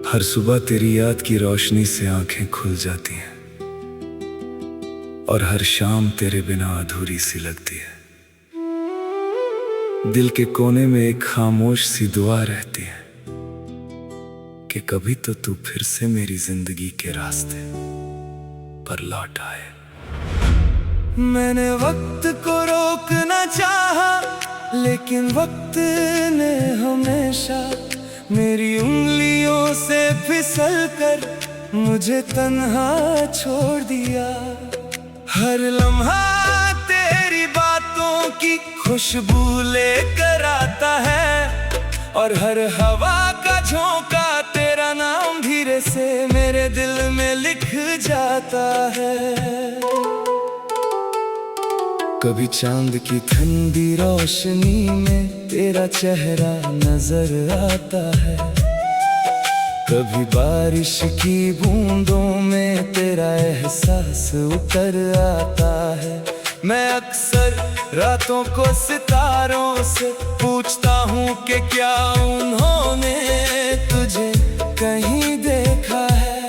हर सुबह तेरी याद की रोशनी से आंखें खुल जाती हैं और हर शाम तेरे बिना अधूरी सी लगती है। दिल के कोने में एक खामोश सी दुआ रहती है कि कभी तो तू फिर से मेरी जिंदगी के रास्ते पर लौट आए। मैंने वक्त को रोकना चाहा, लेकिन वक्त ने हमेशा मेरी उंगलियों से फिसल कर मुझे तन्हा छोड़ दिया। हर लम्हा तेरी बातों की खुशबू लेकर आता है और हर हवा का झोंका तेरा नाम धीरे से मेरे दिल में लिख जाता है। कभी चांद की ठंडी रोशनी में तेरा चेहरा नजर आता है, कभी बारिश की बूंदों में तेरा एहसास उतर आता है। मैं अक्सर रातों को सितारों से पूछता हूँ कि क्या उन्होंने तुझे कहीं देखा है।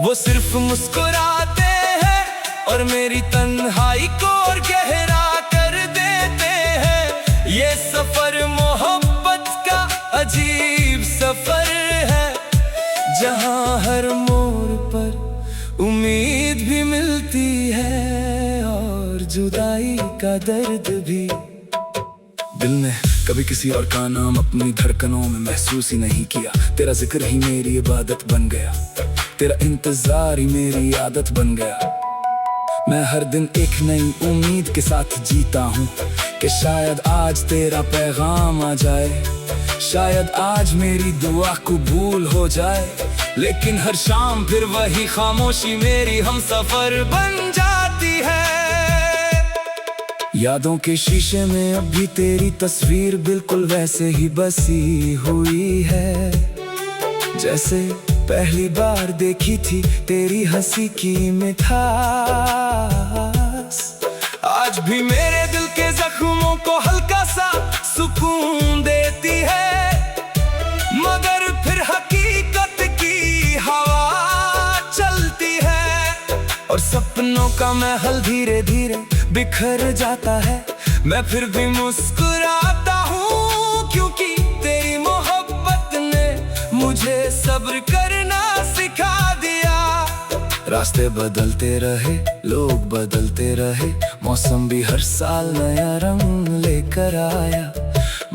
वो सिर्फ मुस्कुराते हैं और मेरी तन्हाई को और गहरा कर देते हैं। ये सफर मोहब्बत का अजीब सफर है, जहाँ हर मोड़ पर उम्मीद भी मिलती है और जुदाई का दर्द भी। दिल ने कभी किसी और का नाम अपनी धड़कनों में महसूस ही नहीं किया। तेरा जिक्र ही मेरी इबादत बन गया, तेरा इंतजार ही मेरी आदत बन गया। मैं हर दिन एक नई उम्मीद के साथ जीता हूँ कि शायद आज तेरा पैगाम आ जाए, शायद आज मेरी दुआ कबूल हो जाए। लेकिन हर शाम फिर वही खामोशी मेरी हमसफर बन जाती है। यादों के शीशे में अब भी तेरी तस्वीर बिल्कुल वैसे ही बसी हुई है, जैसे पहली बार देखी थी तेरी हंसी की मिठास। आज भी मेरे दिल के जख्मों को हल्का सा सुकून देती है, मगर फिर हकीकत की हवा चलती है और सपनों का महल धीरे धीरे बिखर जाता है। मैं फिर भी मुस्कुराता हूँ क्योंकि तेरी मोहब्बत ने मुझे सब्र करना सिखा दिया। रास्ते बदलते रहे, लोग बदलते रहे, मौसम भी हर साल नया रंग लेकर आया,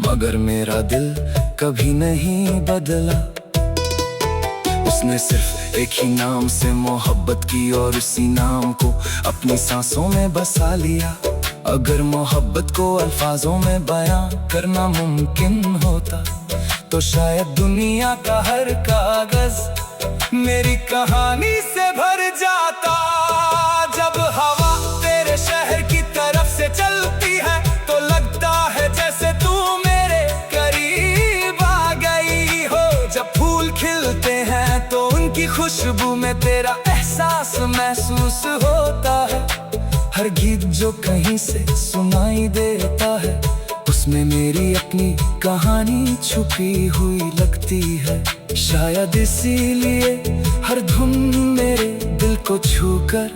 मगर मेरा दिल कभी नहीं बदला। उसने सिर्फ एक ही नाम से मोहब्बत की और उसी नाम को अपनी सांसों में बसा लिया। अगर मोहब्बत को अल्फाजों में बयां करना मुमकिन होता तो शायद दुनिया का हर कागज मेरी कहानी से भर जाता। जब हवा तेरे शहर की तरफ से चलती है तो लगता है जैसे तू मेरे करीब आ गई हो। जब फूल खिलते हैं तो उनकी खुशबू में तेरा एहसास महसूस होता है। हर गीत जो कहीं से सुनाई देता है उसमें मेरी अपनी कहानी छुपी हुई लगती है। शायद इसीलिए हर धुन मेरे दिल को छूकर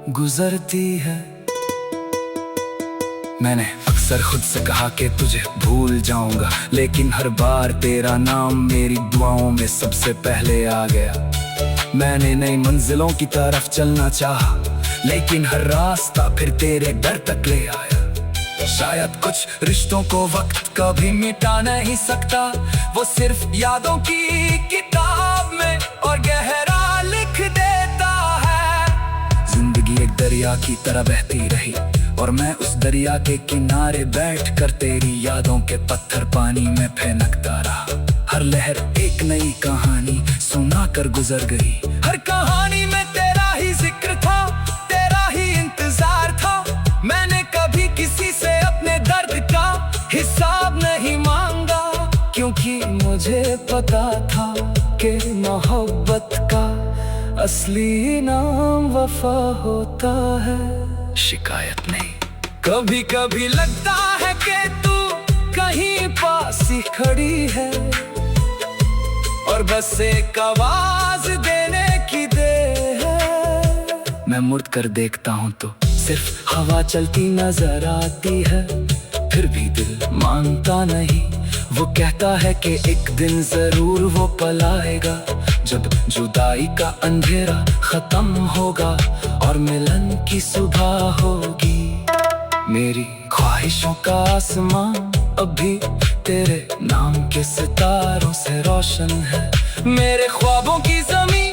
गुजरती है। मैंने अक्सर खुद से कहा कि तुझे भूल जाऊंगा, लेकिन हर बार तेरा नाम मेरी दुआओं में सबसे पहले आ गया। मैंने नई मंजिलों की तरफ चलना चाहा, लेकिन हर रास्ता फिर तेरे दर तक ले आया। शायद कुछ रिश्तों को वक्त कभी मिटा नहीं सकता, वो सिर्फ यादों की किताब में और गहरा लिख देता है। जिंदगी एक दरिया की तरह बहती रही और मैं उस दरिया के किनारे बैठकर तेरी यादों के पत्थर पानी में फेंकता रहा। हर लहर एक नई कहानी सुना कर गुजर गई। हर कहानी में तेरा ही जिक्र था, तेरा ही इंतजार था। मैंने कभी किसी से अपने दर्द का हिसाब नहीं मांगा, क्योंकि मुझे पता था कि मोहब्बत का असली नाम वफा होता है, शिकायत नहीं। कभी कभी लगता है कि तू कहीं पास ही खड़ी है और और बस एक आवाज देने की देर है। मैं मुड़ कर देखता हूँ तो सिर्फ हवा चलती नजर आती है, फिर भी दिल मानता नहीं। वो कहता है कि एक दिन जरूर वो पल आएगा, जब जुदाई का अंधेरा खत्म होगा और मिलन की सुबह होगी। मेरी ख्वाहिशों का आसमां अभी तेरे नाम के सितारों से रोशन है। मेरे ख्वाबों की ज़मीं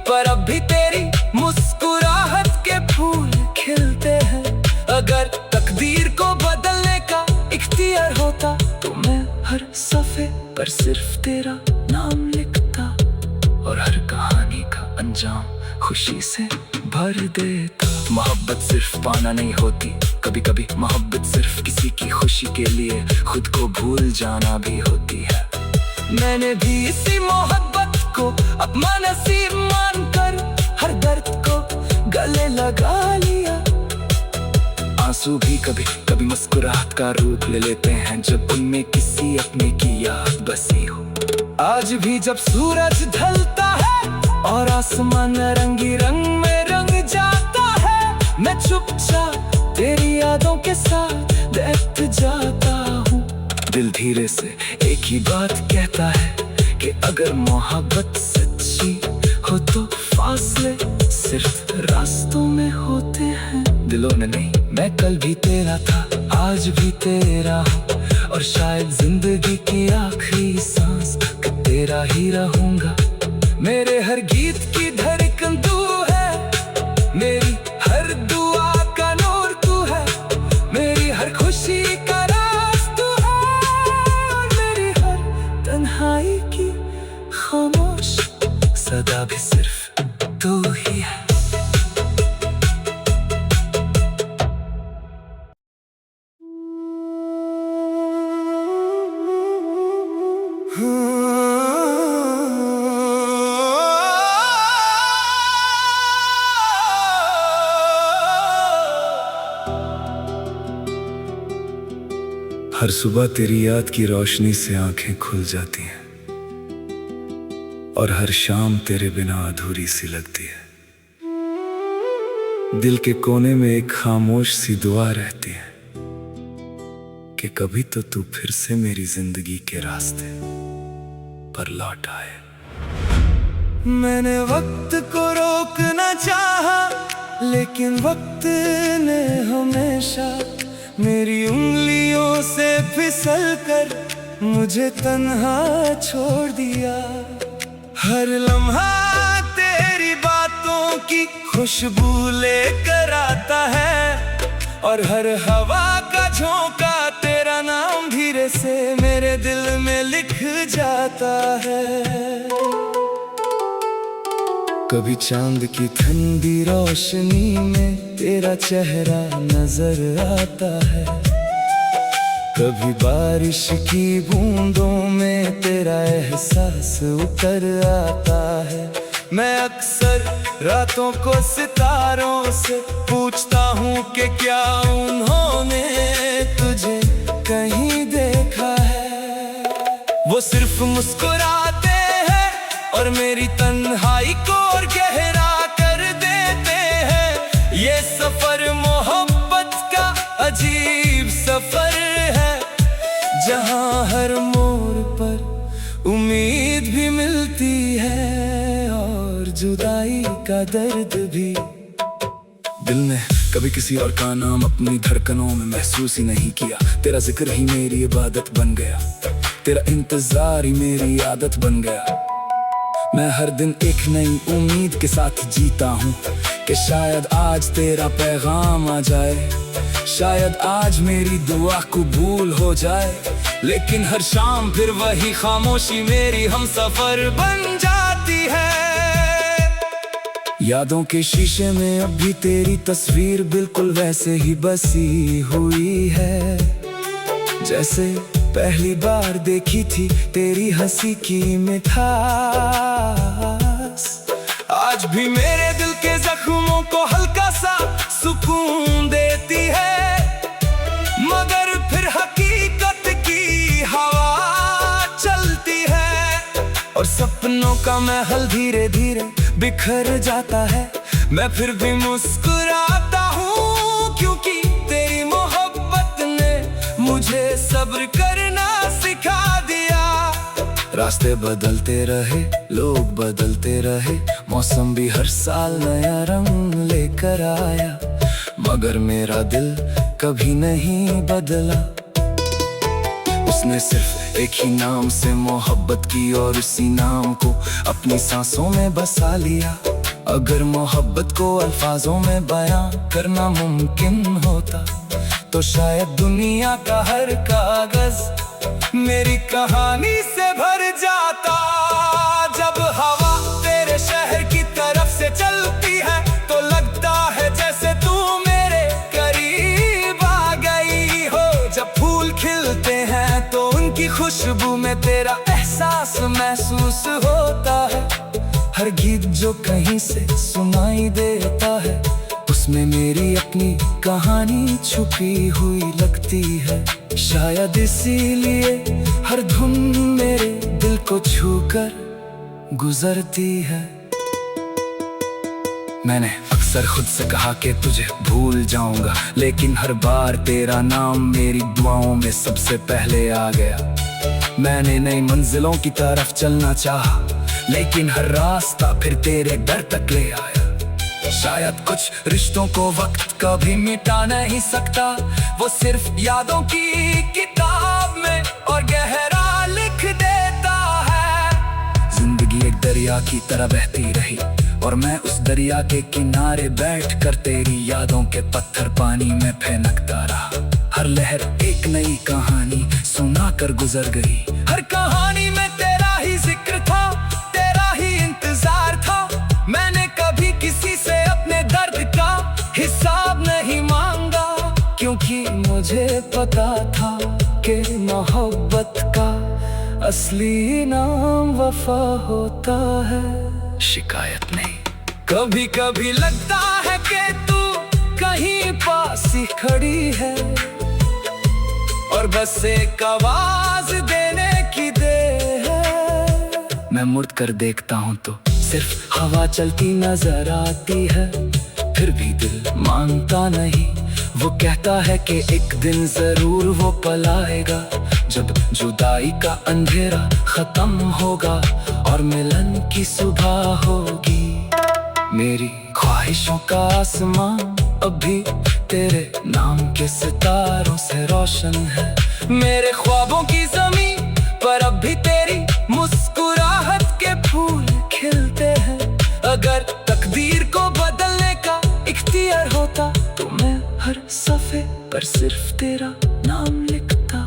पर अब भी तेरी मुस्कुराहट के फूल खिलते हैं। अगर तकदीर को बदलने का इख्तियार होता तो मैं हर सफ़े पर सिर्फ तेरा नाम लिखता और हर कहानी का अंजाम खुशी से भर देता। मोहब्बत सिर्फ पाना नहीं होती, कभी कभी मोहब्बत सिर्फ किसी की खुशी के लिए खुद को भूल जाना भी होती है। मैंने भी इसी मोहब्बत को अपना नसीब मानकर हर दर्द को गले लगा लिया। आंसू भी कभी कभी मुस्कुराहट का रूप ले लेते हैं, जब उनमें किसी अपने की याद बसी हो। आज भी जब सूरज ढलता है और आसमान रंगी रंग में रंग जाता है, मैं चुपचाप तेरी यादों के साथ बैठ जाता हूँ। दिल धीरे से एक ही बात कहता है कि अगर मोहब्बत सच्ची हो तो फासले सिर्फ रास्तों में होते हैं। दिलों ने नहीं, मैं कल भी तेरा था, आज भी तेरा हूँ, और शायद जिंदगी की आखिरी सांस तेरा ही रहूंगा। मेरे हर गीत की धड़कन तू है, मेरी हर दुआ का नूर तू है, मेरी हर खुशी का राज तू है, और मेरी हर तन्हाई की खामोश सदा भी सिर्फ तू ही है। हर सुबह तेरी याद की रोशनी से आंखें खुल जाती हैं, और हर शाम तेरे बिना अधूरी सी लगती है। दिल के कोने में एक खामोश सी दुआ रहती है कि कभी तो तू फिर से मेरी जिंदगी के रास्ते पर लौट आए। मैंने वक्त को रोकना चाहा, लेकिन वक्त ने हमेशा मेरी उंगलियों से फिसल कर मुझे तन्हा छोड़ दिया। हर लम्हा तेरी बातों की खुशबू लेकर आता है, और हर हवा का झोंका तेरा नाम धीरे से मेरे दिल में लिख जाता है। कभी चांद की ठंडी रोशनी में तेरा चेहरा नजर आता है, कभी बारिश की बूंदों में तेरा एहसास उतर आता है। मैं अक्सर रातों को सितारों से पूछता हूँ कि क्या उन्होंने तुझे कहीं देखा है। वो सिर्फ मुस्कुराते हैं और मेरी तन्हाई को और गहरा कर देते हैं। ये सफर मोहब्बत का अजीब सफर है, जहाँ हर मोड़ पर उम्मीद भी मिलती है और जुदाई का दर्द भी। दिल ने कभी किसी और का नाम अपनी धड़कनों में महसूस ही नहीं किया। तेरा जिक्र ही मेरी इबादत बन गया, तेरा इंतजार ही मेरी आदत बन गया। मैं हर दिन एक नई उम्मीद के साथ जीता हूँ कि शायद आज तेरा पैगाम आ जाए, शायद आज मेरी दुआ कबूल हो जाए। लेकिन हर शाम फिर वही खामोशी मेरी हमसफर बन जाती है। यादों के शीशे में अब भी तेरी तस्वीर बिल्कुल वैसे ही बसी हुई है, जैसे पहली बार देखी थी तेरी हंसी की मिठास। आज भी मेरे दिल के जख्मों को हल्का सा सुकून देती है, मगर फिर हकीकत की हवा चलती है और सपने सपनों का महल धीरे धीरे बिखर जाता है। मैं फिर भी मुस्कुराता हूँ, क्योंकि तेरी मोहब्बत ने मुझे सब्र करना सिखा दिया। रास्ते बदलते रहे, लोग बदलते रहे, मौसम भी हर साल नया रंग लेकर आया, मगर मेरा दिल कभी नहीं बदला। उसने सिर्फ एक ही नाम से मोहब्बत की और उसी नाम को अपनी सांसों में बसा लिया। अगर मोहब्बत को अल्फाजों में बयां करना मुमकिन होता, तो शायद दुनिया का हर कागज मेरी कहानी से भर जाता। जब हवा तेरे शहर की तरफ से चलती है, तो लगता है जैसे तू मेरे करीब आ गई हो। जब फूल खिलते हैं तो उनकी खुशबू में तेरा एहसास महसूस होता है। हर गीत जो कहीं से सुनाई देता है, उसमें मेरी अपनी कहानी छुपी हुई लगती है। शायद इसीलिए हर धुन मेरे दिल को छूकर गुजरती है। मैंने अक्सर खुद से कहा कि तुझे भूल जाऊंगा, लेकिन हर बार तेरा नाम मेरी दुआओं में सबसे पहले आ गया। मैंने नई मंजिलों की तरफ चलना चाहा, लेकिन हर रास्ता फिर तेरे दर तक ले आया। शायद कुछ रिश्तों को वक्त कभी मिटा नहीं सकता, वो सिर्फ यादों की किताब में और गहरा लिख देता है। जिंदगी एक दरिया की तरह बहती रही, और मैं उस दरिया के किनारे बैठकर तेरी यादों के पत्थर पानी में फेंकता रहा। हर लहर एक नई कहानी सुना कर गुजर गई। हर कहानी में तेरा ही जिक्र था, तेरा ही इंतजार था। मैंने कभी किसी से अपने दर्द का हिसाब नहीं मांगा, क्योंकि मुझे पता था कि मोहब्बत का असली नाम वफा होता है, शिकायत नहीं। कभी कभी लगता है कि तू कहीं पास ही खड़ी है, और बस एक आवाज देने की देर है। मैं मुड़ कर देखता हूँ तो सिर्फ हवा चलती नजर आती है, फिर भी दिल मानता नहीं। वो कहता है कि एक दिन जरूर वो पल आएगा, जब जुदाई का अंधेरा खत्म होगा और मिलन की सुबह होगी। मेरी ख्वाहिशों का आसमां अब भी तेरे नाम के सितारों से रोशन है। मेरे ख्वाबों की ज़मीं पर अब भी तेरी मुस्कुराहट के फूल खिलते हैं। अगर तकदीर को बदलने का इख्तियार होता, तो मैं हर सफ़े पर सिर्फ तेरा नाम लिखता,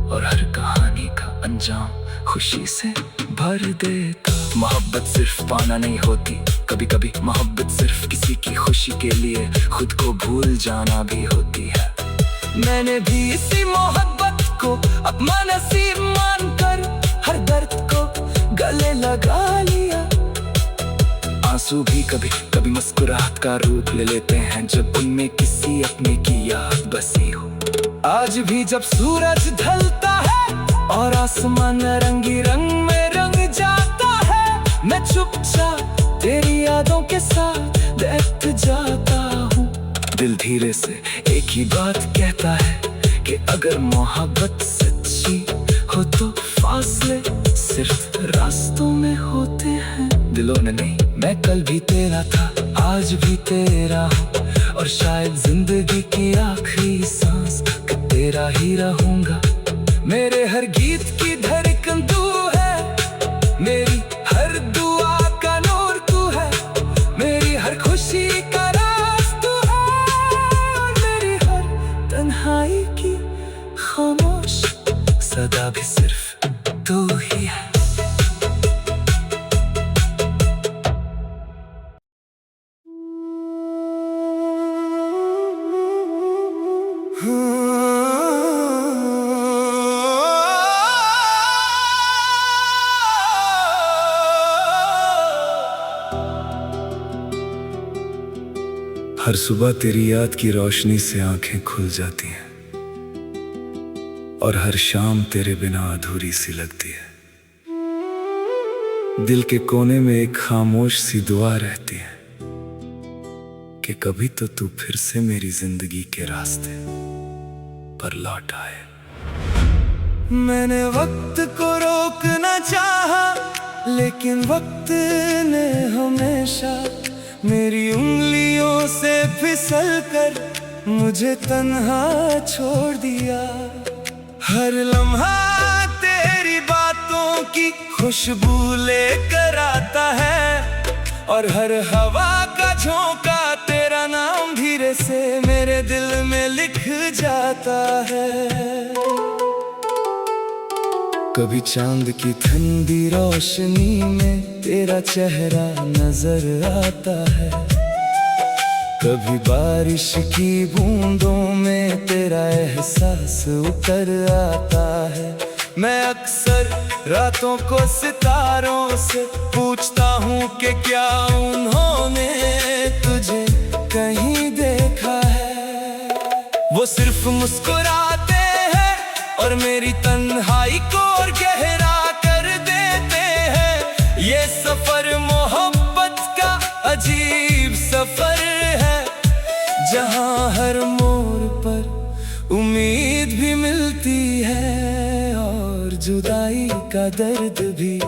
और हर कहानी का अंजाम खुशी से भर देता। मोहब्बत सिर्फ पाना नहीं होती, कभी कभी मोहब्बत सिर्फ किसी की खुशी के लिए खुद को भूल जाना भी होती है। मैंने भी इसी मोहब्बत को अपना नसीब मानकर हर दर्द को गले लगा लिया। आंसू भी कभी कभी मुस्कुराहट का रूप ले लेते हैं, जब उनमें किसी अपने की याद बसी हो। आज भी जब सूरज ढलता है और आसमान रंगी रंग में रंग जाता है, मैं चुपचाप तेरी यादों के साथ बैठ जाता हूँ। दिल धीरे से एक ही बात कहता है कि अगर मोहब्बत सच्ची हो तो फासले सिर्फ रास्तों में होते हैं। दिलों ने नहीं, मैं कल भी तेरा था, आज भी तेरा हूँ, और शायद जिंदगी की आखिरी सांस तेरा ही रहूंगा। मेरे हर गीत की धड़कन तू है, मेरी हर दुआ का नूर तू है, मेरी हर खुशी का राज तू है, और मेरी हर तन्हाई की खामोश सदा भी सिर्फ तू ही है। हर सुबह तेरी याद की रोशनी से आंखें खुल जाती हैं, और हर शाम तेरे बिना अधूरी सी लगती है। दिल के कोने में एक खामोश सी दुआ रहती है कि कभी तो तू फिर से मेरी जिंदगी के रास्ते पर लौट आए। मैंने वक्त को रोकना चाहा, लेकिन वक्त ने हमेशा मेरी उंगलियों से फिसल कर मुझे तन्हा छोड़ दिया। हर लम्हा तेरी बातों की खुशबू लेकर आता है, और हर हवा का झोंका तेरा नाम धीरे से मेरे दिल में लिख जाता है। कभी चांद की ठंडी रोशनी में तेरा चेहरा नजर आता है, कभी बारिश की बूंदों में तेरा एहसास उतर आता है। मैं अक्सर रातों को सितारों से पूछता हूँ कि क्या उन्होंने तुझे कहीं देखा है। वो सिर्फ मुस्कुराते हैं और मेरी तन्हाई को और गहरा कर देते हैं। ये सफर मोहब्बत का अजीब सफर है, जहाँ हर मोड़ पर उम्मीद भी मिलती है और जुदाई का दर्द भी।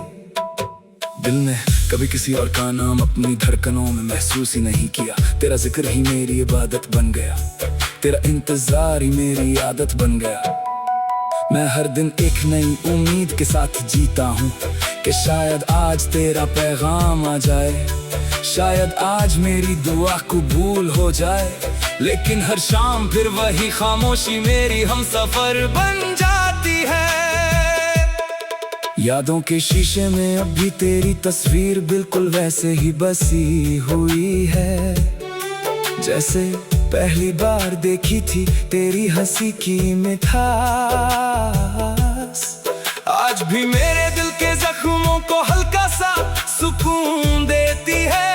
दिल ने कभी किसी और का नाम अपनी धड़कनों में महसूस ही नहीं किया। तेरा जिक्र ही मेरी इबादत बन गया, तेरा इंतजार ही मेरी आदत बन गया। मैं हर दिन एक नई उम्मीद के साथ जीता हूँ कि शायद आज तेरा पैगाम आ जाए, शायद आज मेरी दुआ कबूल हो जाए। लेकिन हर शाम फिर वही खामोशी मेरी हमसफर बन जाती है। यादों के शीशे में अब भी तेरी तस्वीर बिल्कुल वैसे ही बसी हुई है, जैसे पहली बार देखी थी तेरी हंसी की मिठास। आज भी मेरे दिल के जख्मों को हल्का सा सुकून देती है,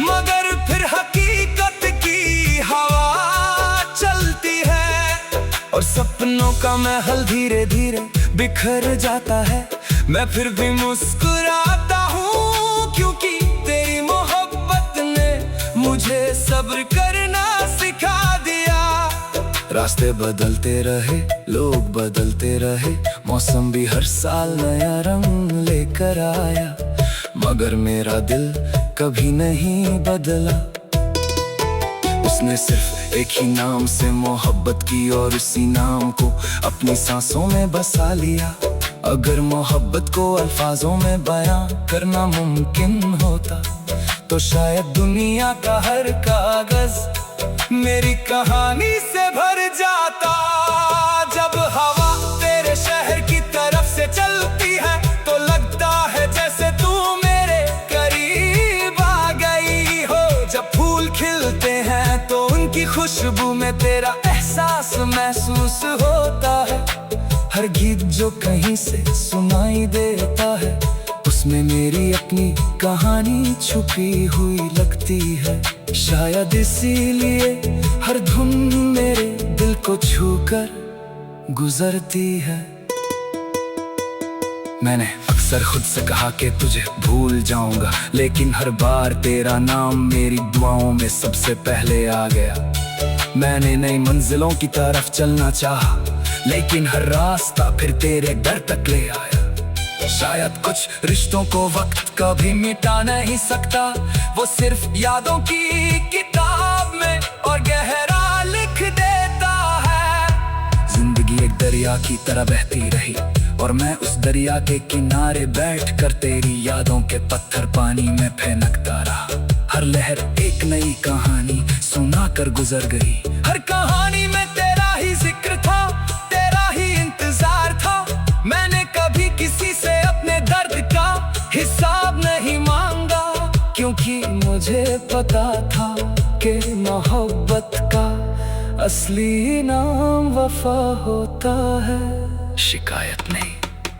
मगर फिर हकीकत की हवा चलती है और सपनों का महल धीरे धीरे बिखर जाता है। मैं फिर भी मुस्कुराता हूँ क्योंकि तेरी मोहब्बत ने मुझे सब्र करना सिखा दिया। रास्ते बदलते रहे, लोग बदलते रहे, मौसम भी हर साल नया रंग लेकर आया, मगर मेरा दिल कभी नहीं बदला। उसने सिर्फ एक ही नाम से मोहब्बत की और उसी नाम को अपनी सांसों में बसा लिया। अगर मोहब्बत को अल्फाजों में बयां करना मुमकिन होता तो शायद दुनिया का हर कागज मेरी कहानी से भर जाता। जब हवा तेरे शहर की तरफ से चलती है तो लगता है जैसे तू मेरे करीब आ गई हो। जब फूल खिलते हैं तो उनकी खुशबू में तेरा एहसास महसूस होता है। हर गीत जो कहीं से सुनाई देता है उसमें मेरी अपनी कहानी छुपी हुई लगती है। शायद इसीलिए हर धुन मेरे दिल को छूकर गुजरती है। मैंने अक्सर खुद से कहा कि तुझे भूल जाऊंगा, लेकिन हर बार तेरा नाम मेरी दुआओं में सबसे पहले आ गया। मैंने नई मंजिलों की तरफ चलना चाहा, लेकिन हर रास्ता फिर तेरे घर तक ले आया। शायद कुछ रिश्तों को वक्त कभी मिटा नहीं सकता, वो सिर्फ यादों की किताब में और गहरा लिख देता है। जिंदगी एक दरिया की तरह बहती रही और मैं उस दरिया के किनारे बैठकर तेरी यादों के पत्थर पानी में फेंकता रहा। हर लहर एक नई कहानी सुनाकर गुजर गई। हर कहानी में तेरा ही जिक्र था, तेरा ही इंतजार था। मैंने कभी किसी से अपने दर्द का हिसाब नहीं मांगा, क्योंकि मुझे पता था कि मोहब्बत का असली नाम वफा होता है, शिकायत नहीं।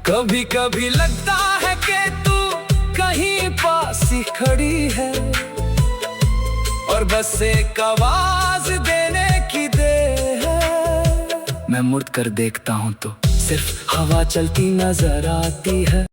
कभी कभी लगता है कि तू कहीं पास ही खड़ी है और बस एक आवाज देने की देर है। मैं मुड़ कर देखता हूँ तो सिर्फ हवा चलती नजर आती है।